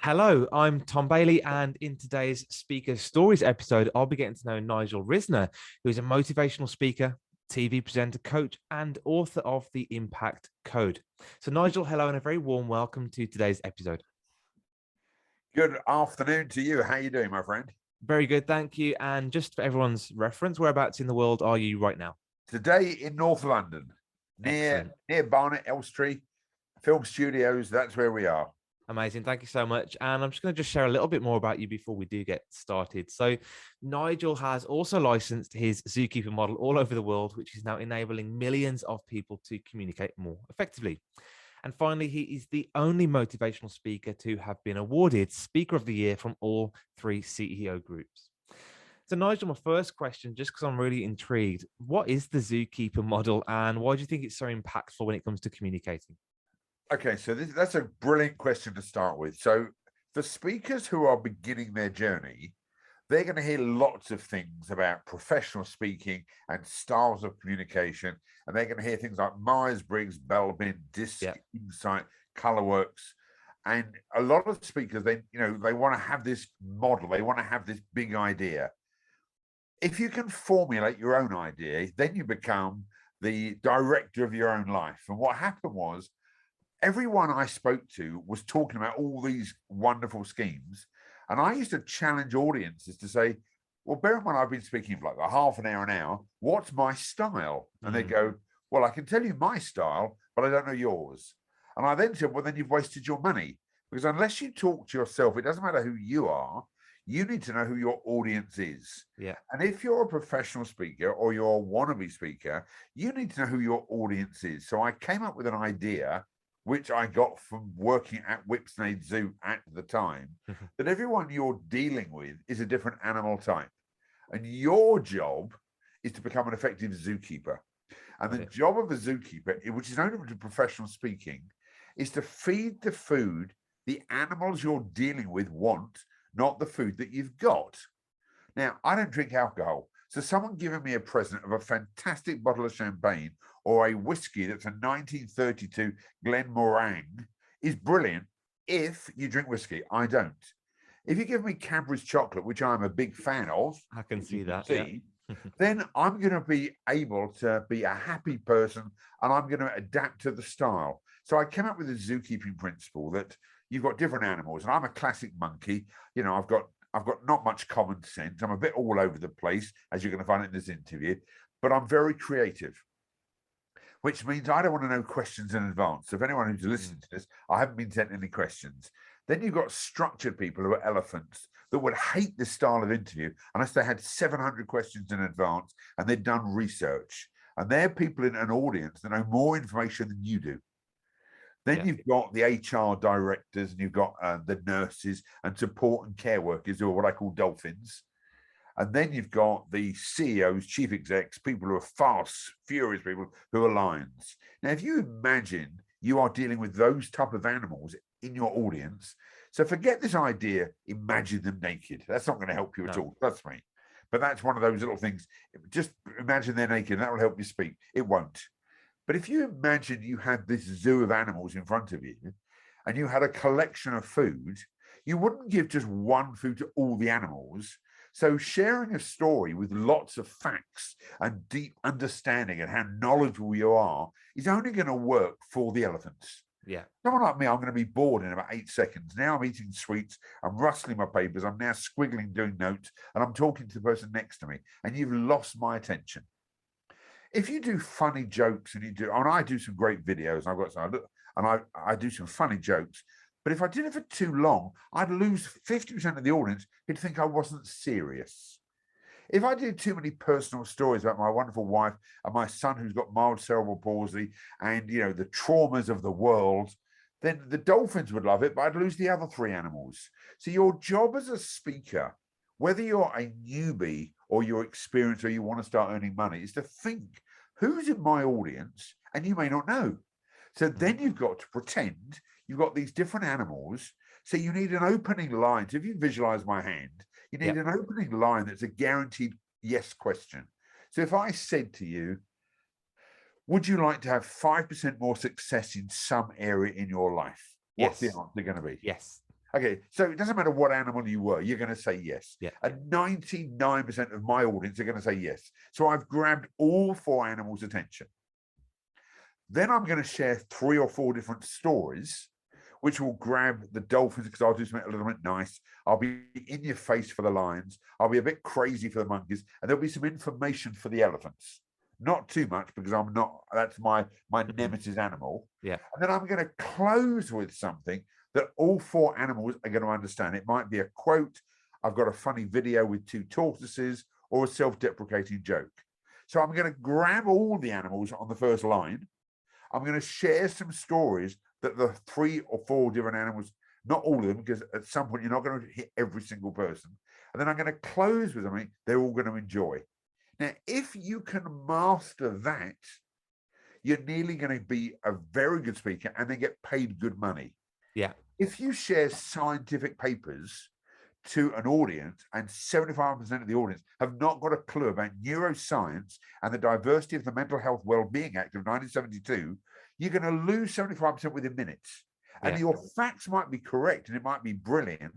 Hello, I'm Tom Bailey, and in today's Speaker Stories episode, I'll be getting to know Nigel Risner, who is a motivational speaker, TV presenter, coach, and author of The Impact Code. So, Nigel, hello, and a very warm welcome to today's episode. Good afternoon to you. How are you doing, my friend? Very good, thank you. And just for everyone's reference, whereabouts in the world are you right now? Today in North London, near Barnet Elstree Film Studios. That's where we are. Amazing. Thank you so much. And I'm just going to share a little bit more about you before we do get started. So Nigel has also licensed his zookeeper model all over the world, which is now enabling millions of people to communicate more effectively. And finally, he is the only motivational speaker to have been awarded Speaker of the Year from all three CEO groups. So Nigel, my first question, just because I'm really intrigued, what is the zookeeper model and why do you think it's so impactful when it comes to communicating? Okay, so that's a brilliant question to start with. So for speakers who are beginning their journey, they're going to hear lots of things about professional speaking and styles of communication. And they're going to hear things like Myers-Briggs, Belbin, DISC, Insight, Colorworks. And a lot of speakers, they want to have this model. They want to have this big idea. If you can formulate your own idea, then you become the director of your own life. And what happened was, everyone I spoke to was talking about all these wonderful schemes. And I used to challenge audiences to say, well, bear in mind, I've been speaking for like a half an hour. What's my style? And they go, well, I can tell you my style, but I don't know yours. And I then said, well, then you've wasted your money. Because unless you talk to yourself, it doesn't matter who you are. You need to know who your audience is. Yeah. And if you're a professional speaker or you're a wannabe speaker, you need to know who your audience is. So I came up with an idea which I got from working at Whipsnade Zoo at the time, that everyone you're dealing with is a different animal type. And your job is to become an effective zookeeper. And the job of a zookeeper, which is only to professional speaking, is to feed the food the animals you're dealing with want, not the food that you've got. Now, I don't drink alcohol. So someone giving me a present of a fantastic bottle of champagne or a whiskey that's a 1932 Glenmorangie is brilliant if you drink whiskey. I don't. If you give me Cadbury's chocolate, which I'm a big fan of, I can see that. Then I'm going to be able to be a happy person and I'm going to adapt to the style. So I came up with a zookeeping principle that you've got different animals, and I'm a classic monkey. I've got not much common sense. I'm a bit all over the place, as you're going to find in this interview, but I'm very creative, which means I don't want to know questions in advance. So if anyone who's listening to this, I haven't been sent any questions. Then you've got structured people who are elephants that would hate this style of interview unless they had 700 questions in advance and they'd done research. And they're people in an audience that know more information than you do. Then you've got the HR directors and you've got the nurses and support and care workers who are what I call dolphins. And then you've got the CEOs, chief execs, people who are fast, furious people who are lions. Now, if you imagine you are dealing with those type of animals in your audience, so forget this idea, imagine them naked. That's not going to help you at all, trust me. But that's one of those little things. Just imagine they're naked and that will help you speak. It won't. But if you imagine you had this zoo of animals in front of you and you had a collection of food, you wouldn't give just one food to all the animals. So sharing a story with lots of facts and deep understanding and how knowledgeable you are is only going to work for the elephants. Yeah. Someone like me, I'm going to be bored in about 8 seconds. Now I'm eating sweets, I'm rustling my papers, I'm now squiggling, doing notes, and I'm talking to the person next to me, and you've lost my attention. If you do funny jokes and I do some great videos, and I've got some, and I do some funny jokes, but if I did it for too long, I'd lose 50% of the audience who'd think I wasn't serious. If I did too many personal stories about my wonderful wife and my son who's got mild cerebral palsy and, the traumas of the world, then the dolphins would love it, but I'd lose the other three animals. So your job as a speaker, whether you're a newbie or you're experienced or you want to start earning money, is to think, who's in my audience? And you may not know. So then you've got to pretend you've got these different animals. So you need an opening line. So if you visualize my hand, you need an opening line that's a guaranteed yes question. So if I said to you, would you like to have 5% more success in some area in your life? What's the answer going to be? Yes. Okay, so it doesn't matter what animal you were, you're going to say yes. Yeah. And 99% of my audience are going to say yes. So I've grabbed all 4 animals' attention. Then I'm going to share 3 or 4 different stories, which will grab the dolphins because I'll do something a little bit nice. I'll be in your face for the lions. I'll be a bit crazy for the monkeys. And there'll be some information for the elephants. Not too much because that's my nemesis animal. Yeah. And then I'm going to close with something that all 4 animals are going to understand. It might be a quote. I've got a funny video with 2 tortoises or a self-deprecating joke. So I'm going to grab all the animals on the first line. I'm going to share some stories that the 3 or 4 different animals, not all of them, because at some point you're not going to hit every single person. And then I'm going to close with something they're all going to enjoy. Now, if you can master that, you're nearly going to be a very good speaker and then get paid good money. Yeah. If you share scientific papers to an audience and 75% of the audience have not got a clue about neuroscience and the diversity of the Mental Health Wellbeing Act of 1972, you're going to lose 75% within minutes. And your facts might be correct and it might be brilliant.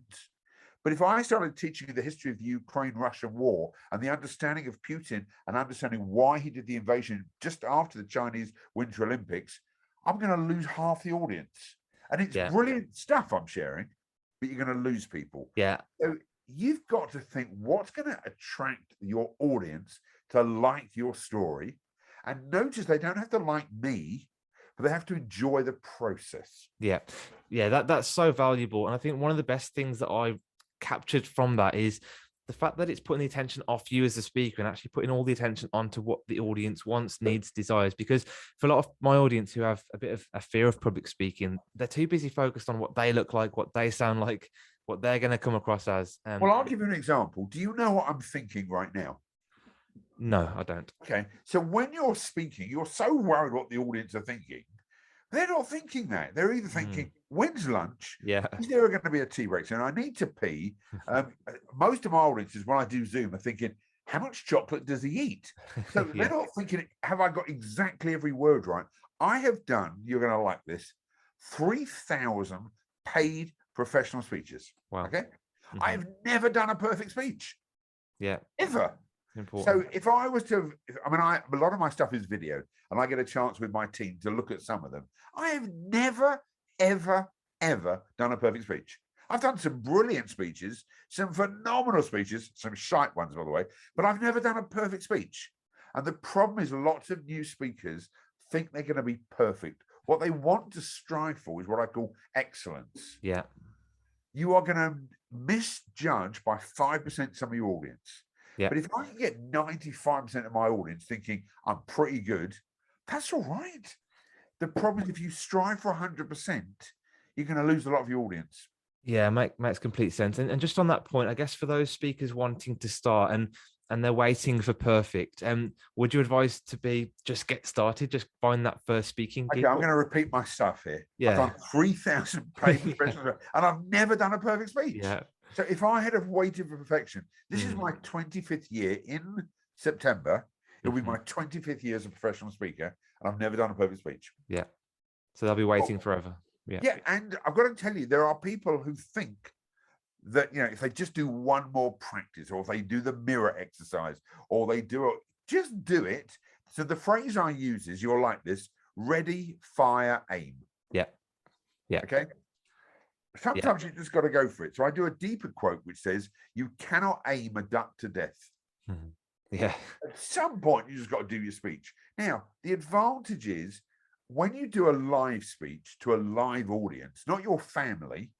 But if I started teaching you the history of the Ukraine-Russian war and the understanding of Putin and understanding why he did the invasion just after the Chinese Winter Olympics, I'm going to lose half the audience. And it's brilliant stuff I'm sharing, but you're going to lose people. Yeah. So you've got to think what's going to attract your audience to like your story. And notice they don't have to like me, but they have to enjoy the process. Yeah. That's so valuable. And I think one of the best things that I captured from that is the fact that it's putting the attention off you as a speaker and actually putting all the attention onto what the audience wants, needs, desires. Because for a lot of my audience who have a bit of a fear of public speaking, they're too busy focused on what they look like, what they sound like, what they're going to come across as. Well, I'll give you an example. Do you know what I'm thinking right now? No, I don't. Okay. So when you're speaking, you're so worried what the audience are thinking. They're not thinking that. They're either thinking, when's lunch? Yeah. Is there going to be a tea break soon? I need to pee. Most of my audiences, when I do Zoom, are thinking, how much chocolate does he eat? So they're not thinking, have I got exactly every word right? I have done, you're going to like this, 3,000 paid professional speeches. Wow. Okay. I've never done a perfect speech. Yeah. Ever. Important. So if I was to, a lot of my stuff is video and I get a chance with my team to look at some of them. I have never, ever, ever done a perfect speech. I've done some brilliant speeches, some phenomenal speeches, some shite ones, by the way, but I've never done a perfect speech. And the problem is lots of new speakers think they're going to be perfect. What they want to strive for is what I call excellence. Yeah. You are going to misjudge by 5% some of your audience. Yeah. But if I can get 95% of my audience thinking I'm pretty good, that's all right. The problem is if you strive for 100%, you're going to lose a lot of your audience. Yeah, makes complete sense. And just on that point, I guess for those speakers wanting to start and they're waiting for perfect, would you advise to be just get started, just find that first speaking gig? Okay, I'm going to repeat my stuff here. Yeah. I've done 3,000 paid professional and I've never done a perfect speech. Yeah. So if I had have waited for perfection, this is my 25th year in September. It'll be my 25th year as a professional speaker, and I've never done a perfect speech. Yeah. So they'll be waiting forever. Yeah. Yeah. And I've got to tell you, there are people who think that, if they just do one more practice, or if they do the mirror exercise, or they do it, just do it. So the phrase I use is, you're like this: ready, fire, aim. Yeah. Yeah. Okay. Sometimes you just got to go for it. So I do a deeper quote which says, you cannot aim a duck to death. Yeah. At some point, you just got to do your speech. Now, the advantage is when you do a live speech to a live audience, not your family,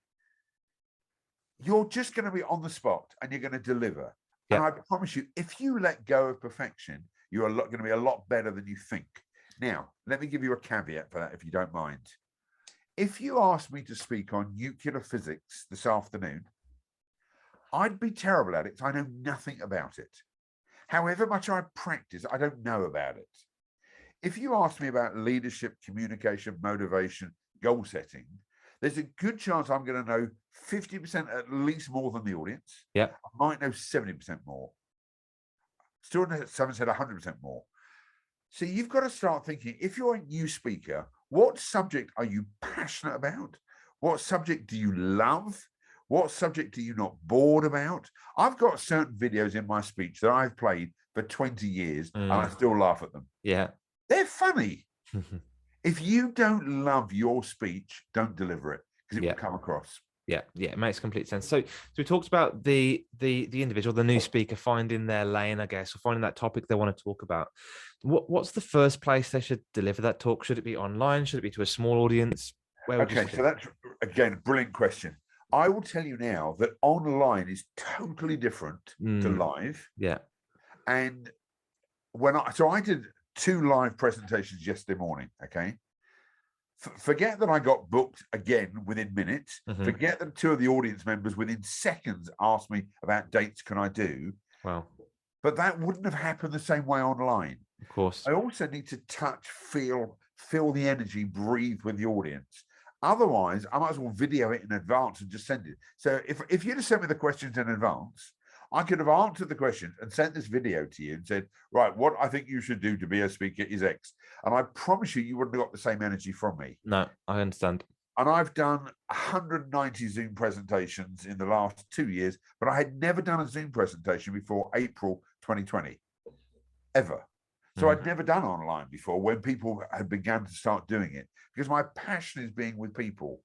you're just going to be on the spot and you're going to deliver. Yeah. And I promise you, if you let go of perfection, you're going to be a lot better than you think. Now, let me give you a caveat for that, if you don't mind. If you asked me to speak on nuclear physics this afternoon, I'd be terrible at it because I know nothing about it. However much I practice, I don't know about it. If you ask me about leadership, communication, motivation, goal setting, there's a good chance I'm going to know 50% at least more than the audience. Yeah. I might know 70% more. Still haven't said 100% more. So you've got to start thinking, if you're a new speaker, what subject are you passionate about? What subject do you love? What subject are you not bored about? I've got certain videos in my speech that I've played for 20 years and I still laugh at them. Yeah. They're funny. If you don't love your speech, don't deliver it because it will come across. Yeah, it makes complete sense. So we talked about the individual, the new speaker, finding their lane, I guess, or finding that topic they want to talk about. What's the first place they should deliver that talk? Should it be online? Should it be to a small audience? Where would you suggest? So that's, again, a brilliant question. I will tell you now that online is totally different to live. Yeah. And I did 2 live presentations yesterday morning, okay? Forget that I got booked again within minutes. Forget that 2 of the audience members within seconds asked me about dates can I do. Wow. But that wouldn't have happened the same way online. Of course. I also need to touch, feel the energy, breathe with the audience. Otherwise, I might as well video it in advance and just send it. So if you'd have sent me the questions in advance, I could have answered the questions and sent this video to you and said, right, what I think you should do to be a speaker is X. And I promise you wouldn't have got the same energy from me. No, I understand. And I've done 190 Zoom presentations in the last 2 years, but I had never done a Zoom presentation before April 2020, ever. So I'd never done online before when people had begun to start doing it, because my passion is being with people.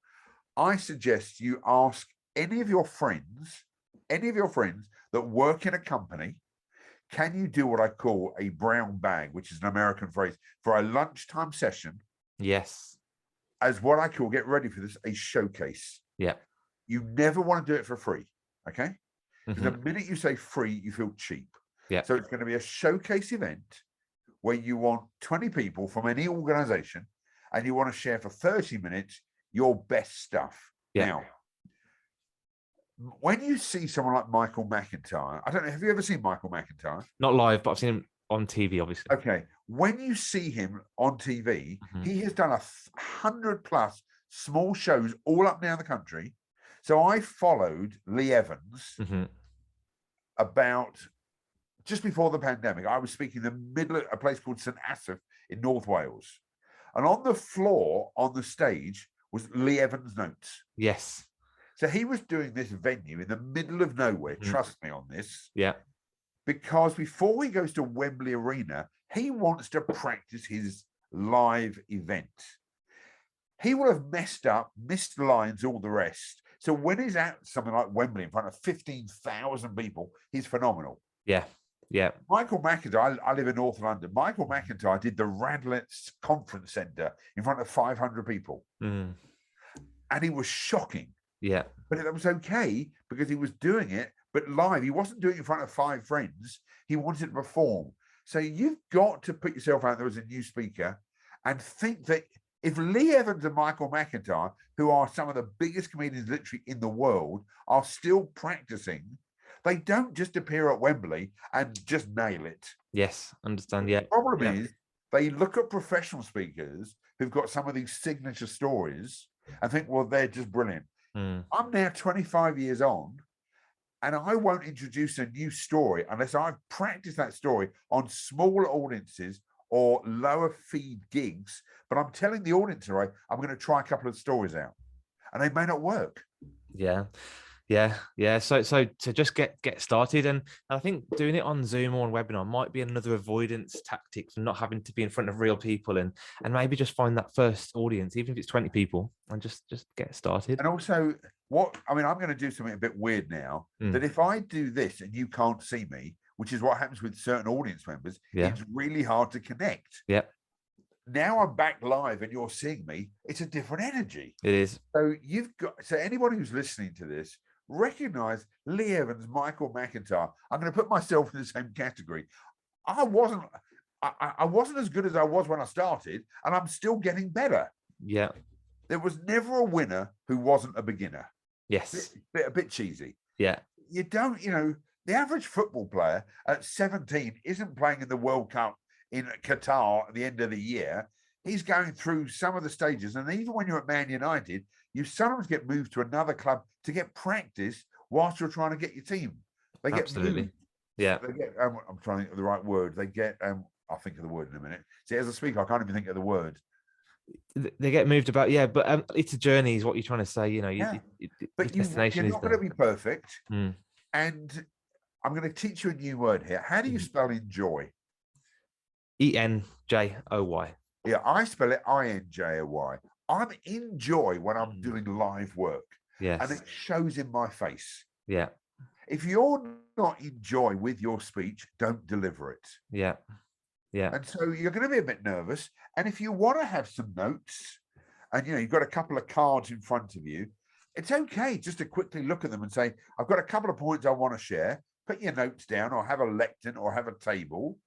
I suggest you ask any of your friends that work in a company, can you do what I call a brown bag, which is an American phrase, for a lunchtime session? Yes. As what I call, get ready for this, a showcase. Yeah. You never want to do it for free, okay? Because the minute you say free, you feel cheap. Yeah. So it's going to be a showcase event where you want 20 people from any organization and you want to share for 30 minutes your best stuff. Yeah. Now, when you see someone like Michael McIntyre, I don't know, have you ever seen Michael McIntyre? Not live, but I've seen him on TV, obviously. Okay. When you see him on TV, he has done 100+ small shows all up and down the country. So I followed Lee Evans about just before the pandemic. I was speaking in the middle of a place called St Asaph in North Wales. And on the floor, on the stage, was Lee Evans' notes. Yes. So he was doing this venue in the middle of nowhere, trust me on this. Yeah. Because before he goes to Wembley Arena, he wants to practice his live event. He will have messed up, missed lines, all the rest. So when he's at something like Wembley in front of 15,000 people, he's phenomenal. Yeah. Yeah. Michael McIntyre, I live in North London. Michael McIntyre did the Radlets Conference Centre in front of 500 people. And he was shocking. Yeah. But it was okay because he was doing it, but live. He wasn't doing it in front of 5 friends. He wanted to perform. So you've got to put yourself out there as a new speaker and think that if Lee Evans and Michael McIntyre, who are some of the biggest comedians literally in the world, are still practicing, they don't just appear at Wembley and just nail it. Yes, understand. Yeah. The problem is they look at professional speakers who've got some of these signature stories and think, well, they're just brilliant. I'm now 25 years on, and I won't introduce a new story unless I've practiced that story on smaller audiences or lower feed gigs. But I'm telling the audience, right, I'm going to try a couple of stories out, and they may not work. Yeah. So just get started, and I think doing it on Zoom or on webinar might be another avoidance tactic for not having to be in front of real people, and maybe just find that first audience, even if it's 20 people, and just get started. And also, I'm going to do something a bit weird now. That if I do this and you can't see me, which is what happens with certain audience members, it's really hard to connect. Yeah. Now I'm back live and you're seeing me. It's a different energy. It is. So anybody who's listening to this, recognize Lee Evans, Michael McIntyre. I'm going to put myself in the same category. I wasn't as good as I was when I started, and I'm still getting better. Yeah. There was never a winner who wasn't a beginner. Yes. A bit cheesy. Yeah. You don't, the average football player at 17 isn't playing in the World Cup in Qatar at the end of the year. He's going through some of the stages. And even when you're at Man United, you sometimes get moved to another club to get practice whilst you're trying to get your team. They get moved. Yeah. They get, I'm trying to think of the right word. They get, I'll think of the word in a minute. See, as a speaker, I can't even think of the word. They get moved about, yeah, but it's a journey, is what you're trying to say. You know, Yeah. the But destination you're is not going to there. be perfect. Mm. And I'm going to teach you a new word here. How do you spell enjoy? ENJOY. Yeah, I spell it INJOY. I'm in joy when I'm Mm. doing live work, and Yes. it shows in my face. Yeah. If you're not in joy with your speech, don't deliver it. Yeah. Yeah. And so you're going to be a bit nervous. And if you want to have some notes, and you've got a couple of cards in front of you, it's okay just to quickly look at them and say, I've got a couple of points I want to share. Put your notes down, or have a lectern, or have a table.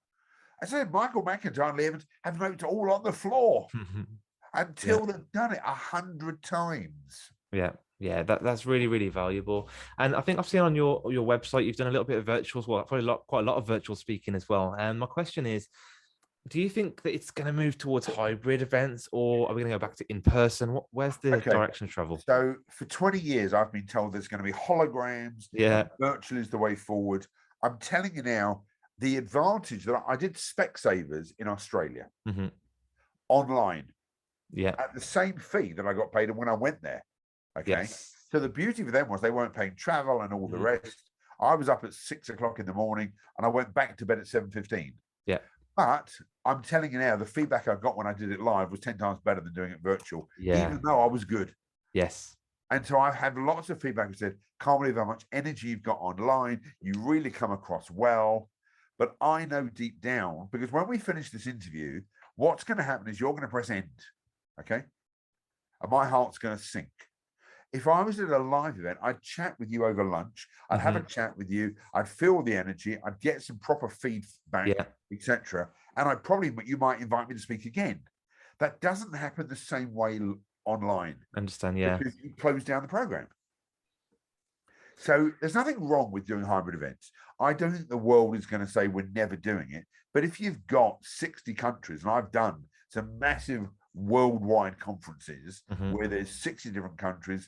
I said, Michael McIntyre and Lee Evans have notes all on the floor until they've done it 100 times. Yeah. Yeah, that's really, really valuable. And I think I've seen on your website you've done a little bit of virtual, well, probably quite a lot of virtual speaking as well. And my question is, do you think that it's going to move towards hybrid events, or are we going to go back to in person? Where's the direction of travel? So for 20 years, I've been told there's going to be holograms. Yeah. Virtual is the way forward. I'm telling you now, the advantage that I did Specsavers in Australia online at the same fee that I got paid when I went there. Okay. Yes. So the beauty for them was they weren't paying travel and all the rest. I was up at 6 o'clock in the morning and I went back to bed at 7:15. Yeah. But I'm telling you now, the feedback I got when I did it live was 10 times better than doing it virtual, Yeah. even though I was good. Yes. And so I've had lots of feedback that said, can't believe how much energy you've got online. You really come across well. But I know deep down, because when we finish this interview, what's going to happen is you're going to press end. Okay. And my heart's going to sink. If I was at a live event, I'd chat with you over lunch. I'd have a chat with you. I'd feel the energy. I'd get some proper feedback, etc. And you might invite me to speak again. That doesn't happen the same way online. Understand? Yeah. Because you close down the program. So there's nothing wrong with doing hybrid events. I don't think the world is going to say we're never doing it. But if you've got 60 countries, and I've done some massive worldwide conferences where there's 60 different countries,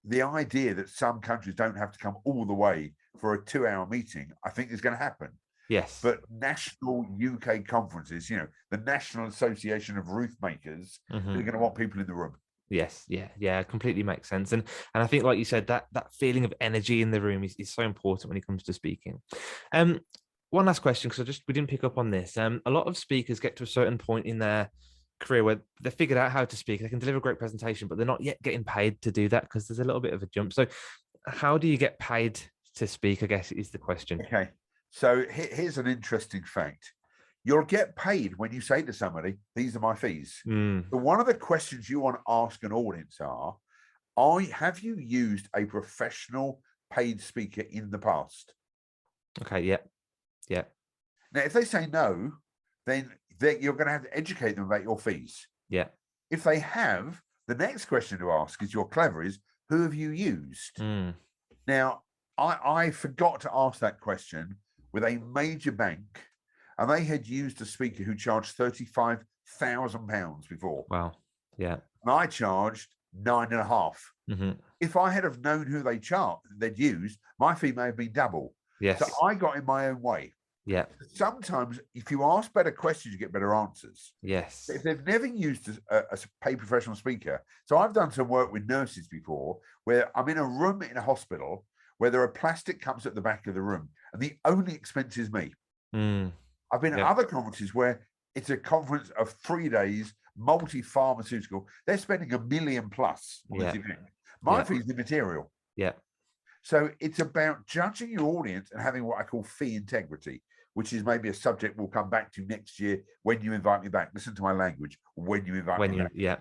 the idea that some countries don't have to come all the way for a 2-hour meeting, I think is going to happen. Yes. But national UK conferences, the National Association of Roof Makers, they're going to want people in the room. Yes. Yeah. Completely makes sense. And I think, like you said, that feeling of energy in the room is so important when it comes to speaking. One last question, because we didn't pick up on this. A lot of speakers get to a certain point in their career where they figured out how to speak, they can deliver a great presentation, but they're not yet getting paid to do that because there's a little bit of a jump. So how do you get paid to speak, I guess, is the question. Okay. So here's an interesting fact. You'll get paid when you say to somebody, these are my fees. So one of the questions you want to ask an audience have you used a professional paid speaker in the past? Okay. Yeah. Now, if they say no, then you're going to have to educate them about your fees. Yeah. If they have, the next question to ask is, you're clever, is who have you used? Now, I forgot to ask that question with a major bank, and they had used a speaker who charged £35,000 before. Wow. Yeah. And I charged 9.5. If I had have known who they'd used, my fee may have been double. Yes. So I got in my own way. Yeah. Sometimes if you ask better questions, you get better answers. Yes. If they've never used a paid professional speaker. So I've done some work with nurses before where I'm in a room in a hospital where there are plastic cups at the back of the room and the only expense is me. I've been at other conferences where it's a conference of 3 days, multi-pharmaceutical. They're spending $1 million plus on this event. My fee is the material. Yeah. So it's about judging your audience and having what I call fee integrity, which is maybe a subject we'll come back to next year when you invite me back. Listen to my language, when you invite me back. Yeah.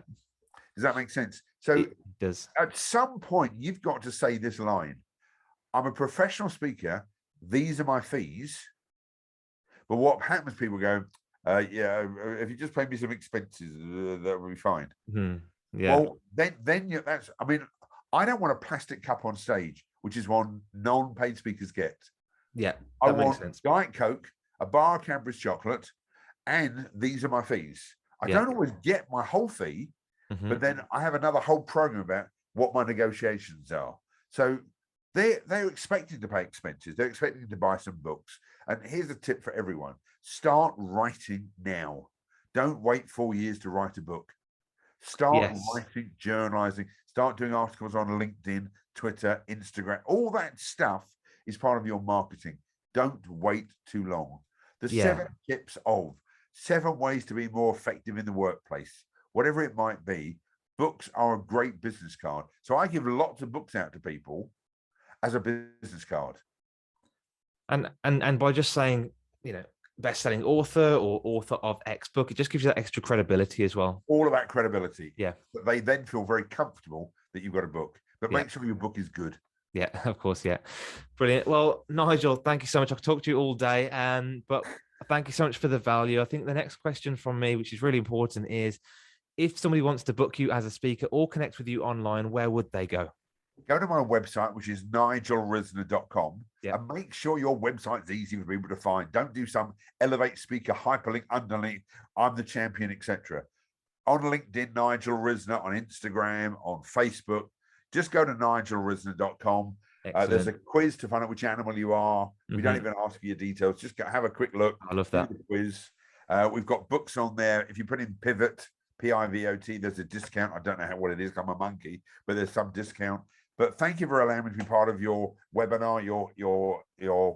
Does that make sense? So it does. At some point, you've got to say this line: I'm a professional speaker. These are my fees. But what happens, people go, if you just pay me some expenses, that would be fine. Yeah. Well, then I don't want a plastic cup on stage, which is one non-paid speakers get. Yeah, I want Diet Coke, a bar of Cadbury's chocolate, and these are my fees. I don't always get my whole fee, but then I have another whole program about what my negotiations are. So they're expecting to pay expenses. They're expecting to buy some books. And here's a tip for everyone: start writing now. Don't wait 4 years to write a book. Start Yes. writing, journalizing, start doing articles on LinkedIn, Twitter, Instagram. All that stuff is part of your marketing. Don't wait too long. The Yeah. 7 tips of 7 ways to be more effective in the workplace, whatever it might be. Books are a great business card. So I give lots of books out to people as a business card. And by just saying, best-selling author or author of X book, it just gives you that extra credibility as well. All about credibility. Yeah. But they then feel very comfortable that you've got a book. But make sure your book is good. Yeah, of course. Yeah. Brilliant. Well, Nigel, thank you so much. I could talk to you all day, but thank you so much for the value. I think the next question from me, which is really important, is if somebody wants to book you as a speaker or connect with you online, where would they go? Go to my website, which is nigelrisner.com, Yep. and make sure your website's easy for people to find. Don't do some elevate speaker hyperlink underneath, I'm the champion, etc. On LinkedIn, Nigel Risner, on Instagram, on Facebook, just go to nigelrisner.com. There's a quiz to find out which animal you are. We don't even ask you your details. Just go have a quick look. I love that. Do the quiz. We've got books on there. If you put in pivot, PIVOT, there's a discount. I don't know what it is. I'm a monkey, but there's some discount. But thank you for allowing me to be part of your webinar, your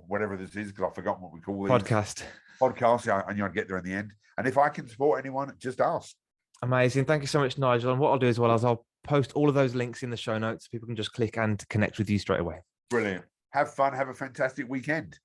whatever this is, because I've forgotten what we call these. Podcast. Yeah, I knew I'd get there in the end. And if I can support anyone, just ask. Amazing. Thank you so much, Nigel. And what I'll do as well is I'll post all of those links in the show notes. People can just click and connect with you straight away. Brilliant. Have fun. Have a fantastic weekend.